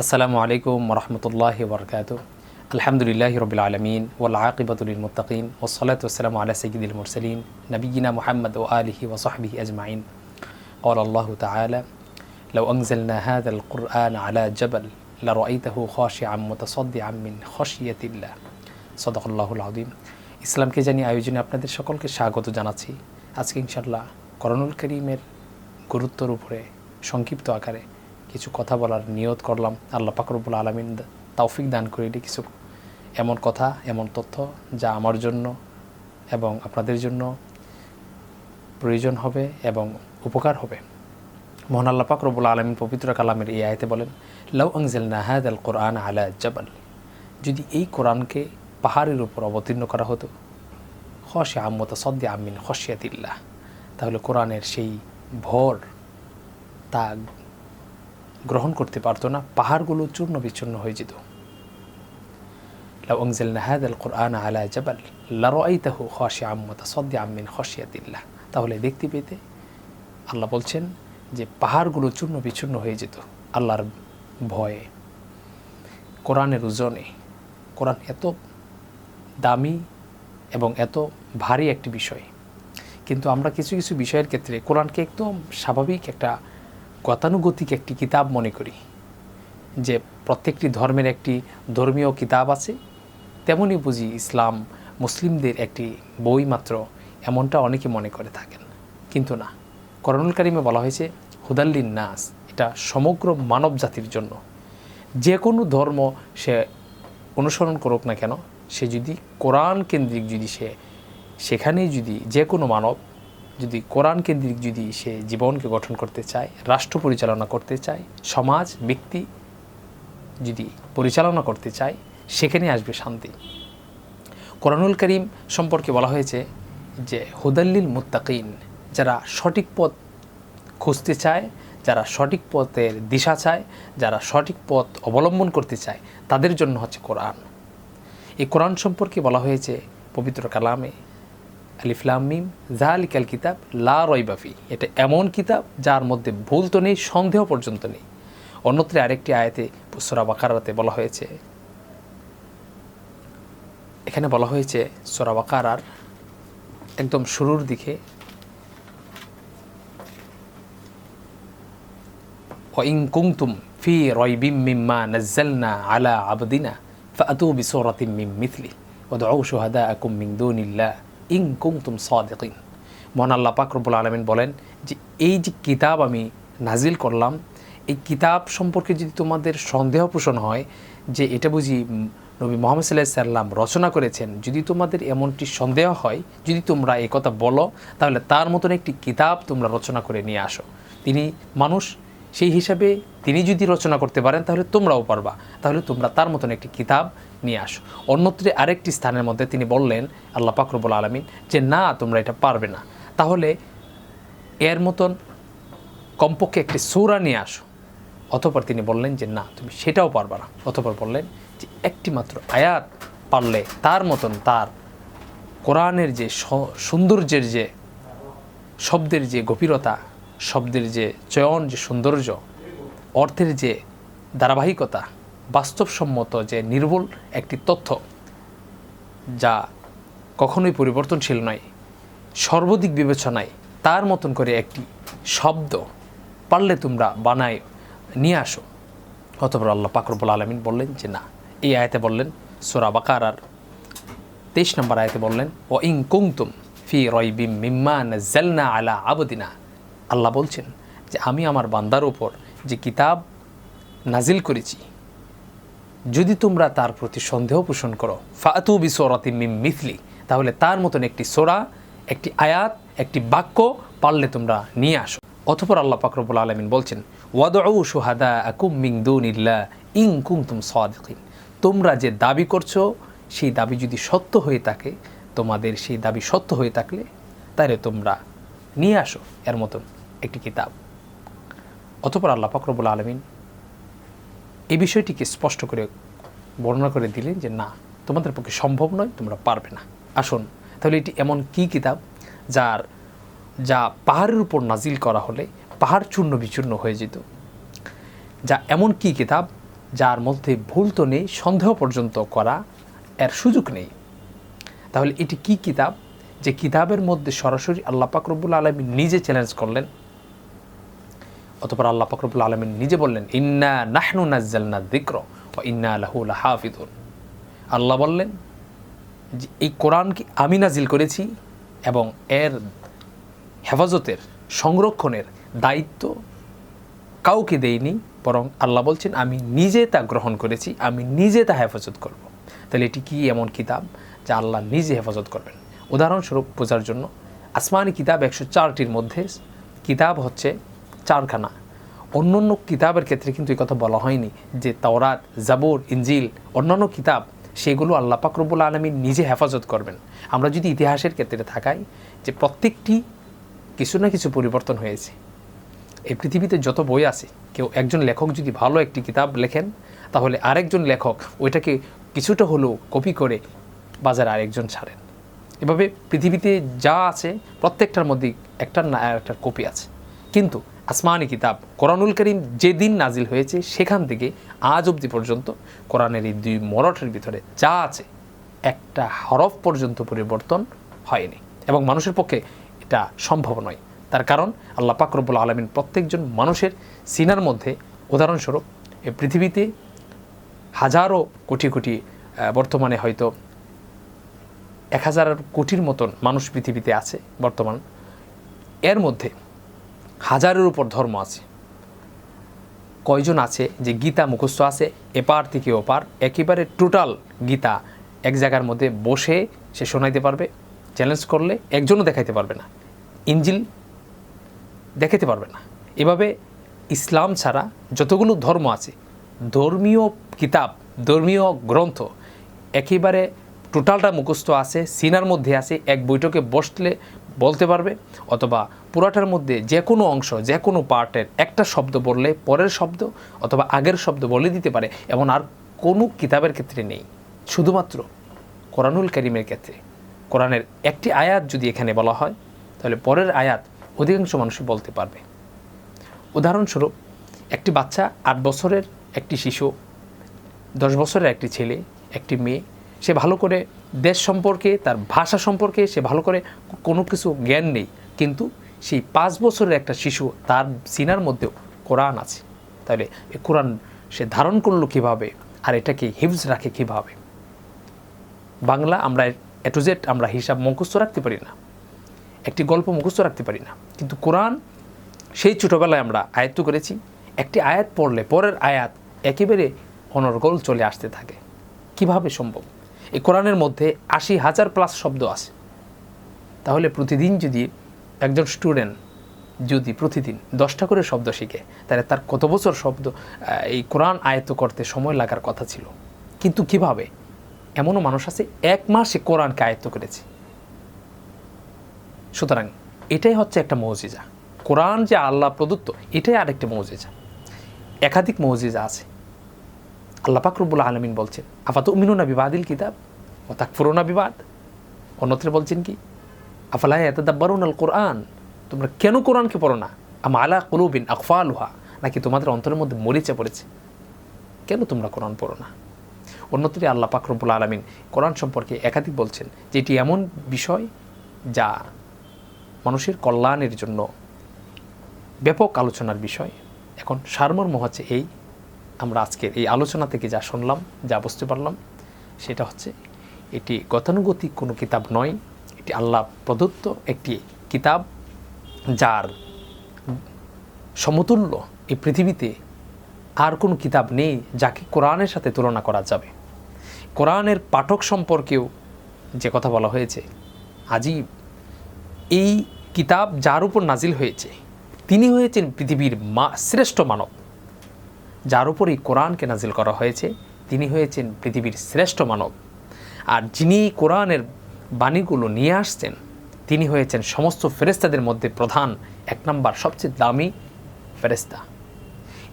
আসসালামু আলাইকুম রহমতুল্লাহি ওবরকাতুহ। আলহামদুলিল্লাহি রবিল আলমিন ওয়াল আকিবাতুল লিল মুত্তাকিন ওয়াসসালাতু ওয়াসসালামু আলা সাইয়্যিদিল মুরসালিন নবিয়িনা মুহাম্মদ ওয়া আলিহি ওয়া সাহবিহি আজমাইন। ক্বালা আল্লাহু তাআলা লাউ আনজালনা হাযাল কুরআনা আলা জাবাল লারাআইতাহু খাশিআন মুতাসাদ্দিআন মিন খাশিয়াতিল্লাহ। সাদাকাল্লাহুল আযীম। ইসলামকে জানি আয়োজনে আপনাদের সকলকে স্বাগত জানাচ্ছি। আজকে ইনশাআল্লাহ কোরআনুল কারীমের গুরুত্বের উপরে সংক্ষিপ্ত আকারে কিছু কথা বলার নিয়ত করলাম। আল্লাহ পাক রব্বুল আলামিন তৌফিক দান করিলে কিছু এমন কথা, এমন তথ্য যা আমার জন্য এবং আপনাদের জন্য প্রয়োজন হবে এবং উপকার হবে। মহান আল্লাহ পাক রব্বুল আলামিন পবিত্র কালামের এই আয়াতে বলেন, লাউ আনজালনা হাযাল কুরআনা আলা জাবাল, যদি এই কোরআনকে পাহাড়ের উপর অবতীর্ণ করা হতো, খাশিআন মুতাসাদ্দিআন মিন খাশিয়াতিল্লাহ, তাহলে কোরআনের সেই ভর তা গ্রহণ করতে পারতো না, পাহাড়গুলো চূর্ণ বিচূর্ণ হয়ে যেত। লাউ আনজালনা হাযাল কুরআনা আলা জাবাল লারাআইতাহু খাশিআন মুতাসাদ্দিআন মিন খাশিয়াতিল্লাহ, তাহলে দেখতে পেতে আল্লাহ বলছেন যে পাহাড়গুলো চূর্ণ বিচূর্ণ হয়ে যেত আল্লাহর ভয়ে, কোরআনের ওজনে। কোরআন এত দামি এবং এত ভারী একটি বিষয়, কিন্তু আমরা কিছু কিছু বিষয়ের ক্ষেত্রে কোরআনকে একদম স্বাভাবিক একটা গতানুগতিক একটি কিতাব মনে করি, যে প্রত্যেকটি ধর্মের একটি ধর্মীয় কিতাব আছে, তেমনই বুঝি ইসলাম মুসলিমদের একটি বই মাত্র, এমনটা অনেকে মনে করে থাকেন। কিন্তু না, কোরআনুল কারীমে বলা হয়েছে হুদাল্লিন নাস, এটা সমগ্র মানব জাতির জন্য। যে কোনো ধর্ম সে অনুসরণ করুক না কেন, সে যদি কোরআন কেন্দ্রিক, যদি সেখানেই যদি যে কোনো মানব যদি কোরআন কেন্দ্রিক যদি সে জীবনকে গঠন করতে চায়, রাষ্ট্র পরিচালনা করতে চায়, সমাজ ব্যক্তি যদি পরিচালনা করতে চায়, সেখানে আসবে শান্তি। কোরআনুল কারীম সম্পর্কে বলা হয়েছে যে হুদাল্লিল মুত্তাকিন, যারা সঠিক পথ খুঁজতে চায়, যারা সঠিক পথের দিশা চায়, যারা সঠিক পথ অবলম্বন করতে চায়, তাদের জন্য হচ্ছে কোরআন। এই কোরআন সম্পর্কে বলা হয়েছে পবিত্র কালামে, আলিফ লাম মিম যালিকাল কিতাব লা রাইবা ফি, এটা এমন কিতাব যার মধ্যে ভুল তো নেই, সন্দেহ পর্যন্ত নেই। অন্যত্র আরেকটি আয়াতে সূরা বাকারাতে বলা হয়েছে, এখানে বলা হয়েছে সূরা বাকারার একদম শুরুর দিকে, ওয়া ইন কুনতুম ফি রাইবিম মিম্মা নাযালনা আলা আবদিনা ফাআতু বিসূরাতিন মিন মিথলি ওয়াদউ শুহাদাআকুম মিন দুনিল্লাহ ইন কুনতুম সাদিকিন। মহান আল্লাহ পাক রব্বুল আলামিন বলেন যে এই যে কিতাব আমি নাজিল করলাম, এই কিতাব সম্পর্কে যদি তোমাদের সন্দেহ পোষণ হয় যে এটা বুঝি নবী মুহাম্মদ সাল্লাল্লাহু আলাইহি সাল্লাম রচনা করেছেন, যদি তোমাদের এমনটি সন্দেহ হয়, যদি তোমরা এই কথা বলো, তাহলে তার মতন একটি কিতাব তোমরা রচনা করে নিয়ে আসো। তিনি মানুষ, সেই হিসাবে তিনি যদি রচনা করতে পারেন তাহলে তোমরাও পারবা, তাহলে তোমরা তার মতন একটি কিতাব নিয়ে আসো। অন্যত্রে আরেকটি স্থানের মধ্যে তিনি বললেন, আল্লাহ পাক রব্বুল আলামিন, যে না তোমরা এটা পারবে না, তাহলে এর মতন কমপক্ষে একটি সূরা নিয়ে আসো। অতঃপর তিনি বললেন যে না তুমি সেটাও পারবা না। অতঃপর বললেন যে একটি মাত্র আয়াত পারলে তার মতন, তার কোরআনের যে সৌন্দর্যের, যে শব্দের যে গভীরতা, শব্দের যে চয়ন, যে সৌন্দর্য, অর্থের যে ধারাবাহিকতা, বাস্তবসম্মত যে নির্ভুল একটি তথ্য যা কখনোই পরিবর্তনশীল নয়, সর্বদিক বিবেচনায় তার মতন করে একটি শব্দ পারলে তোমরা বানায় নিয়ে আসো। অতঃপর আল্লাহ পাক রব্বুল আলামিন বললেন যে না, এই আয়াতে বললেন সূরা বাকারার 23 নম্বর আয়াতে বললেন, ওয়া ইন কুনতুম ফি রাইবিম মিম্মা নাযালনা আলা আবদিনা, আল্লাহ বলছেন যে আমি আমার বান্দার উপর যে কিতাব নাজিল করেছি, যদি তোমরা তার প্রতি সন্দেহ পোষণ করো, ফাআতু বিসূরাতিন মিন মিথলি, তাহলে তার মতন একটি সূরা, একটি আয়াত, একটি বাক্য পারলে তোমরা নিয়ে আসো। অতঃপর আল্লাহ পাক রব্বুল আলামিন বলছেন, ওয়াদউ শুহাদাআকুম মিন দুনিল্লাহ ইন কুনতুম সাদিকিন, তোমরা যে দাবি করছো সেই দাবি যদি সত্য হয়ে থাকে, তোমাদের সেই দাবি সত্য হয়ে থাকলে তাহলে তোমরা নিয়ে আসো এর মতন একটি কিতাব। অতঃপর আল্লাহ পাক রব্বুল আলামিন এই বিষয়টিকে স্পষ্ট করে বর্ণনা করে দিলেন যে না, তোমাদের পক্ষে সম্ভব নয়, তোমরা পারবে না। আসুন তাহলে এটি এমন কি কিতাব যা পাহাড়ের উপর নাজিল করা হলে পাহাড় চূর্ণ বিচূর্ণ হয়ে যেত, যা এমন কি কিতাব যার মধ্যে ভুল তো নেই, সন্দেহ পর্যন্ত করা এর সুযোগ নেই। তাহলে এটি কি কিতাব, যে কিতাবের মধ্যে সরাসরি আল্লাহ পাক রব্বুল আলামিন নিজে চ্যালেঞ্জ করলেন, অতঃপর আল্লাহ পাক রব্বুল আলামিন নিজে বললেন ইন্না নাহনু নাজ্জালনা যিকর ওয়া ইন্না লাহু লাহাফিজুন। আল্লাহ বললেন যে এই কোরআনকে আমি নাজিল করেছি এবং এর হেফাজতের, সংরক্ষণের দায়িত্ব কাউকে দেইনি, বরং আল্লাহ বলছেন আমি নিজে তা গ্রহণ করেছি, আমি নিজে তা হেফাজত করব। তাহলে এটি কি এমন কিতাব যা আল্লাহ নিজে হেফাজত করবেন? উদাহরণস্বরূপ বোঝার জন্য, আসমানি কিতাব 104টির মধ্যে কিতাব হচ্ছে 4খানা। অন্য অন্য কিতাবের ক্ষেত্রে কিন্তু এই কথা বলা হয়নি যে তাওরাত, জাবুর, ইনজিল, অন্যান্য কিতাব সেগুলো আল্লাহ পাক রব্বুল আলামিন নিজে হেফাজত করবেন। আমরা যদি ইতিহাসের ক্ষেত্রে থাকাই যে প্রত্যেকটি কিছু না কিছু পরিবর্তন হয়েছে। এই পৃথিবীতে যত বই আছে, কেউ একজন লেখক যদি ভালো একটি কিতাব লেখেন, তাহলে আরেকজন লেখক ওইটাকে কিছুটা হলেও কপি করে বাজারে আরেকজন ছাড়েন। এভাবে পৃথিবীতে যা আছে প্রত্যেকটার মধ্যে একটার না একটার কপি আছে। কিন্তু আসমানি কিতাব কোরআনুল কারীম যেদিন নাজিল হয়েছে সেখান থেকে আজ অবধি পর্যন্ত কোরআনের এই 2 মরঠের ভিতরে যা আছে একটা হরফ পর্যন্ত পরিবর্তন হয়নি, এবং মানুষের পক্ষে এটা সম্ভব নয়। তার কারণ আল্লাহ পাক রব্বুল আলামিন প্রত্যেকজন মানুষের সিনার মধ্যে, উদাহরণস্বরূপ এই পৃথিবীতে হাজারো কোটি কোটি, বর্তমানে হয়তো 1000 কোটির মতন মানুষ পৃথিবীতে আছে বর্তমান। এর মধ্যে হাজারের উপর ধর্ম আছে। কয়জন আছে যে গীতা মুখস্থ আছে এপার থেকে ওপার, একেবারে টোটাল গীতা এক জায়গার মধ্যে বসে সে শোনাইতে পারবে? চ্যালেঞ্জ করলে একজনও দেখাইতে পারবে না। ইনজিল দেখাইতে পারবে না। এভাবে ইসলাম ছাড়া যতগুলো ধর্ম আছে, ধর্মীয় কিতাব, ধর্মীয় গ্রন্থ একেবারে টোটালটা মুখস্থ আছে, সিনার মধ্যে আছে, এক বৈঠকে বসলে বলতে পারবে, অথবা পুরাটার মধ্যে যে কোনো অংশ, যে কোনো পার্টের একটা শব্দ বললে পরের শব্দ অথবা আগের শব্দ বলে দিতে পারে, এমন আর কোনো কিতাবের ক্ষেত্রে নেই। শুধুমাত্র কোরআনুল কারীমের ক্ষেত্রে কোরআনের একটি আয়াত যদি এখানে বলা হয়, তাহলে পরের আয়াত অধিকাংশ মানুষই বলতে পারবে। উদাহরণস্বরূপ, একটি বাচ্চা, 8 বছরের একটি শিশু, 10 বছরের একটি ছেলে, একটি মেয়ে, সে ভালো করে দেশ সম্পর্কে, তার ভাষা সম্পর্কে সে ভালো করে কোনো কিছু জ্ঞান নেই, কিন্তু সেই 5 বছরের একটা শিশু, তার সিনার মধ্যেও কোরআন আছে। তাহলে এই কোরআন সে ধারণ করলো কীভাবে, আর এটাকে হিফজ রাখে কীভাবে? বাংলা আমরা A to Z আমরা হিসাব মুখস্থ রাখতে পারি না, একটি গল্প মুখস্থ রাখতে পারি না, কিন্তু কোরআন সেই ছোটোবেলায় আমরা আয়ত্ত করেছি। একটি আয়াত পড়লে পরের আয়াত একেবারে অনর্গল চলে আসতে থাকে। কিভাবে সম্ভব? এই কোরআনের মধ্যে 80,000+ শব্দ আছে। তাহলে প্রতিদিন যদি একজন স্টুডেন্ট যদি প্রতিদিন 10টা করে শব্দ শিখে, তাহলে তার কত বছর শব্দ এই কোরআন আয়ত্ত করতে সময় লাগার কথা ছিল। কিন্তু কিভাবে? এমনও মানুষ আছে 1 মাসে কোরআনকে আয়ত্ত করেছে। সুতরাং এটাই হচ্ছে একটা মুজিজা। কোরআন যে আল্লাহ প্রদত্ত, এটাই আরেকটা মুজিজা। একাধিক মুজিজা আছে। আল্লাহ পাক রব্বুল আলামিন বলছেন আফাতুমিনুনা বিবাদিল কিতাব ওয়া তাকফুরুনা বিবাদ। অন্যত্রে বলছেন কি আফালা ইয়াতাদাব্বারুনাল কোরআন, তোমরা কেন কোরআনকে পড়ো না? আম আলা কুলুবিন আকফালুহা, নাকি তোমাদের অন্তরের মধ্যে মরিচা পড়েছে? কেন তোমরা কোরআন পড়ো না? অন্যত্রে আল্লাহ পাক রব্বুল আলামিন কোরআন সম্পর্কে একাধিক বলছেন যে এটি এমন বিষয় যা মানুষের কল্যাণের জন্য ব্যাপক আলোচনার বিষয়। এখন সারমর্ম হচ্ছে এই, আমরা আজকের এই আলোচনা থেকে যা শুনলাম, যা বুঝতে পারলাম, সেটা হচ্ছে এটি গতানুগতিক কোনো কিতাব নয়, এটি আল্লাহ প্রদত্ত একটি কিতাব, যার সমতুল্য এই পৃথিবীতে আর কোনো কিতাব নেই যাকে কোরআনের সাথে তুলনা করা যাবে। কোরআনের পাঠক সম্পর্কেও যে কথা বলা হয়েছে আজীব। এই কিতাব যার উপর নাজিল হয়েছে তিনি হয়েছেন পৃথিবীর শ্রেষ্ঠ মানব। যার উপর এই কোরআনকে নাজিল করা হয়েছে তিনি হয়েছেন পৃথিবীর শ্রেষ্ঠ মানব। আর যিনি কোরআনের বাণীগুলো নিয়ে আসছেন তিনি হয়েছেন সমস্ত ফেরেশতাদের মধ্যে প্রধান, 1 নম্বর সবচেয়ে দামি ফেরেশতা।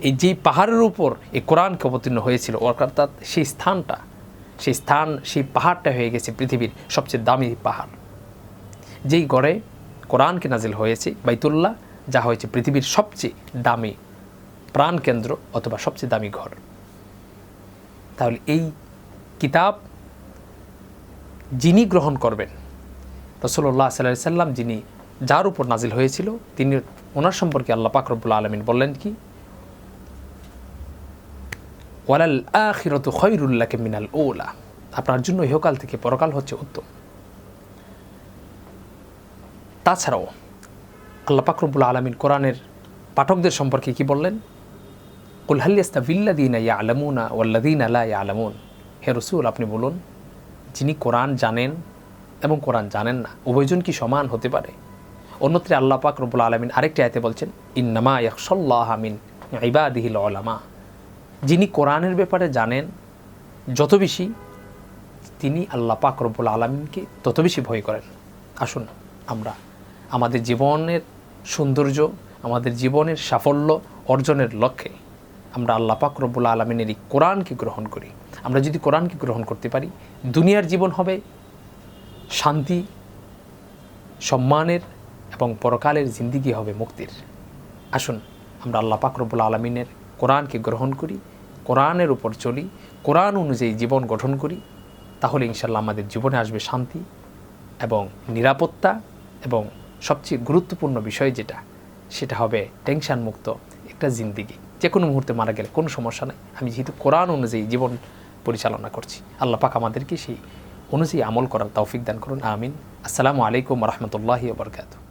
এই যেই পাহাড়ের উপর এই কোরআনকে অবতীর্ণ হয়েছিল, অর্থাৎ সেই স্থানটা, সেই পাহাড়টা হয়ে গেছে পৃথিবীর সবচেয়ে দামি পাহাড়। যেই গড়ে কোরআনকে নাজিল হয়েছে বাইতুল্লাহ, যা হয়েছে পৃথিবীর সবচেয়ে দামি প্রাণকেন্দ্র অথবা সবচেয়ে দামি ঘর। তাহলে এই কিতাব যিনি গ্রহণ করবেন, রাসূলুল্লাহ সাল্লাল্লাহু আলাইহি সাল্লাম যিনি, যার উপর নাজিল হয়েছিল, তিনি, ওনার সম্পর্কে আল্লাহ পাক রব্বুল আলামিন বললেন কি, ওয়ালাল আখিরাতু খায়রুল লাকা মিনাল উলা, আপনার জন্য ইহকাল থেকে পরকাল হচ্ছে উত্তম। তাছাড়াও আল্লাহ পাক রব্বুল আলামিন কোরআনের পাঠকদের সম্পর্কে কি বললেন, কুল হাল ইয়াস্তাভিল্লাযীনা ইয়ালামুনা ওয়াল্লাযীনা লা ইয়ালামুন, হে রাসূল আপনি বলুন, যিনি কোরআন জানেন এবং কোরআন জানেন না, উভয়জন কি সমান হতে পারে? অন্যত্র আল্লাহ পাক রব্বুল আলামিন আরেকটি আয়াতে বলছেন, ইন্নামা ইয়াখশাল্লাহা মিন ইবাদিহিল উলামা, যিনি কোরআনের ব্যাপারে জানেন যত বেশি, তিনি আল্লাহ পাক রব্বুল আলামিনকে তত বেশি ভয় করেন। আসুন আমরা আমাদের জীবনের সৌন্দর্য, আমাদের জীবনের সাফল্য অর্জনের লক্ষ্যে আমরা আল্লাহ পাক রব্বুল আলামিনের এই কোরআনকে গ্রহণ করি। আমরা যদি কোরআনকে গ্রহণ করতে পারি, দুনিয়ার জীবন হবে শান্তি, সম্মানের এবং পরকালের জিন্দিগি হবে মুক্তির। আসুন আমরা আল্লাহ পাক রব্বুল আলামিনের কোরআনকে গ্রহণ করি, কোরআনের উপর চলি, কোরআন অনুযায়ী জীবন গঠন করি, তাহলে ইনশাআল্লাহ আমাদের জীবনে আসবে শান্তি এবং নিরাপত্তা, এবং সবচেয়ে গুরুত্বপূর্ণ বিষয় যেটা, সেটা হবে টেনশন মুক্ত একটা জিন্দিগি। যে কোনো মুহূর্তে মারা গেলে কোনো সমস্যা নেই, আমি যেহেতু কোরআন অনুযায়ী জীবন পরিচালনা করছি। আল্লাহ পাক আমাদেরকে সেই অনুযায়ী আমল করার তৌফিক দান করুন, আমিন। আসসালামু আলাইকুম ওয়া রাহমাতুল্লাহি ওয়া বারাকাতুহু।